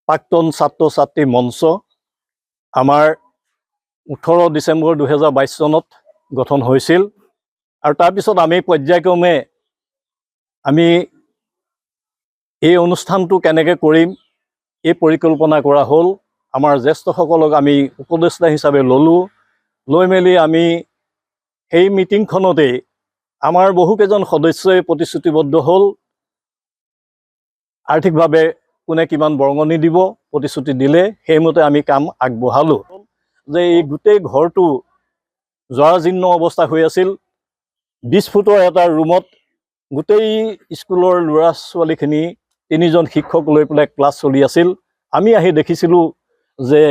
প্ৰাক্তন ছাত্ৰ ছাত্ৰী মঞ্চ আমাৰ 18 ডিচেম্বৰ 2022 চনত গঠন হৈছিল আৰু তাৰ পিছত আমি পৰ্যায়ক্ৰমে আমি এই অনুষ্ঠানটো কেনেকৈ কৰিম এই পৰিকল্পনা কৰা হ'ল। আমাৰ জ্যেষ্ঠসকলক আমি উপদেষ্টা হিচাপে ল'লোঁ, লৈ মেলি আমি সেই মিটিংখনতে আমাৰ বহুকেইজন সদস্যই প্ৰতিশ্ৰুতিবদ্ধ হ'ল। আৰ্থিকভাৱে কোনে কিমান বৰঙণি দিব প্ৰতিশ্ৰুতি দিলে, সেইমতে আমি কাম আগবঢ়ালোঁ। যে এই গোটেই ঘৰটো জৰাজীৰ্ণ অৱস্থা হৈ আছিল। 20 ফুটৰ এটা ৰুমত গোটেই স্কুলৰ ল'ৰা ছোৱালীখিনি 3জন শিক্ষক লৈ পেলাই ক্লাছ চলি আছিল। আমি আহি দেখিছিলোঁ যে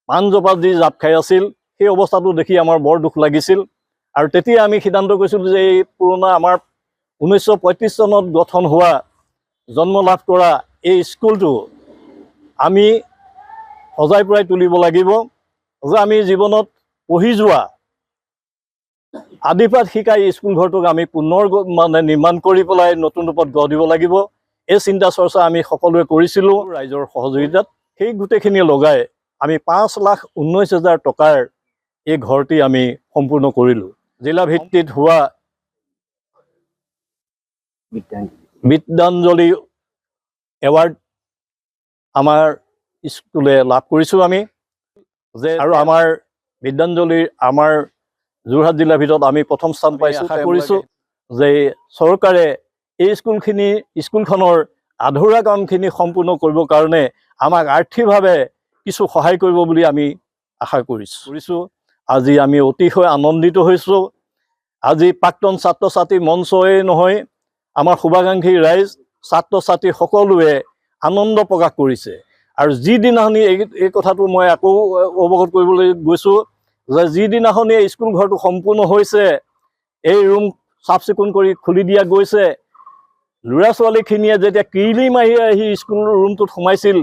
পাণজোপা যি জাপ খাই আছিল, সেই অৱস্থাটো দেখি আমাৰ বৰ দুখ লাগিছিল। আৰু তেতিয়া আমি সিদ্ধান্ত কৰিছিলোঁ যে এই পুৰণা আমাৰ 1935 চনত গঠন হোৱা জন্ম লাভ কৰা এই স্কুলটো আমি সজাই পৰাই তুলিব লাগিব, যে আমি জীৱনত পঢ়ি যোৱা আদিপাঠ শিকাই স্কুল ঘৰটোক আমি পুনৰ নিৰ্মাণ কৰি পেলাই নতুন ৰূপত গঢ় দিব লাগিব। এই চিন্তা চৰ্চা আমি সকলোৱে কৰিছিলোঁ ৰাইজৰ সহযোগিতাত। সেই গোটেইখিনি লগাই আমি 5,19,000 টকাৰ এই ঘৰটি আমি সম্পূৰ্ণ কৰিলোঁ। জিলা ভিত্তিত হোৱা বিদ্যাঞ্জলি এৱাৰ্ড আমাৰ স্কুলে লাভ কৰিছোঁ আমি। যে আৰু আমাৰ বিদ্যাঞ্জলিৰ আমাৰ যোৰহাট জিলাৰ ভিতৰত আমি প্ৰথম স্থান পাইছোঁ। আশা কৰিছোঁ যে চৰকাৰে এই স্কুলখনৰ আধৰুৱা কামখিনি সম্পূৰ্ণ কৰিবৰ কাৰণে আমাক আৰ্থিকভাৱে কিছু সহায় কৰিব বুলি আমি আশা কৰিছোঁ। আজি আমি অতিশয় আনন্দিত হৈছোঁ। আজি প্ৰাক্তন ছাত্ৰ ছাত্ৰী মঞ্চই নহয়, আমাৰ শুভাকাংক্ষী ৰাইজ ছাত্ৰ ছাত্ৰী সকলোৱে আনন্দ প্ৰকাশ কৰিছে। আৰু যিদিনাখনি এই কথাটো মই আকৌ অৱগত কৰিবলৈ গৈছোঁ যে যিদিনাখনি এই স্কুল ঘৰটো সম্পূৰ্ণ হৈছে, এই ৰুম চাফ চিকুণ কৰি খুলি দিয়া গৈছে, ল'ৰা ছোৱালীখিনিয়ে যেতিয়া কিৰিলি মাৰি আহি স্কুল ৰুমটোত সোমাইছিল,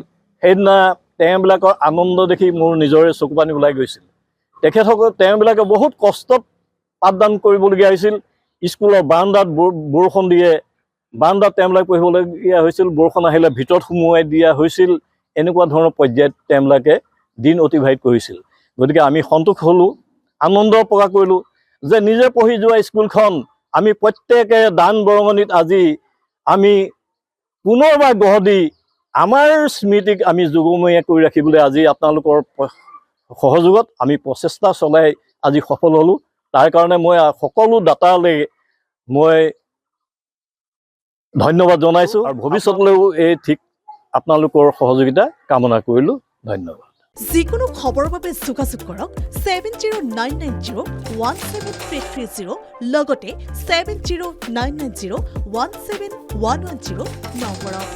সেইদিনা তেওঁবিলাকৰ আনন্দ দেখি মোৰ নিজৰে চকুপানী ওলাই গৈছিল। তেওঁবিলাকে বহুত কষ্টত পাঠদান কৰিবলগীয়া হৈছিল। স্কুলৰ বাৰান্দাত বৰষুণ দিয়ে, বাৰান্দাত তেওঁবিলাক পঢ়িবলগীয়া হৈছিল, বৰষুণ আহিলে ভিতৰত সুমুৱাই দিয়া হৈছিল। এনেকুৱা ধৰণৰ পৰ্যায়ত তেওঁবিলাকে দিন অতিবাহিত কৰিছিল। গতিকে আমি সন্তোষ হ'লোঁ, আনন্দ প্ৰকাশ কৰিলোঁ যে নিজে পঢ়ি যোৱা স্কুলখন আমি প্ৰত্যেকে দান বৰঙণিত আজি আমি পুনৰবাৰ গঢ় দি আমাৰ স্মৃতিক আমি যুগমীয়া কৰি ৰাখিবলৈ আজি আপোনালোকৰ সহযোগত আমি প্ৰচেষ্টা চলাই আজি সফল হ'লোঁ। তাৰ কাৰণে মই সকলো দাতালৈ মই ধন্যবাদ জনাইছোঁ আৰু ভৱিষ্যতলৈও এই ঠিক আপোনালোকৰ সহযোগিতা কামনা কৰিলোঁ। ধন্যবাদ। যিকোনো খবৰৰ বাবে যোগাযোগ কৰক 7099017330 লগতে 7099017110 নম্বৰত।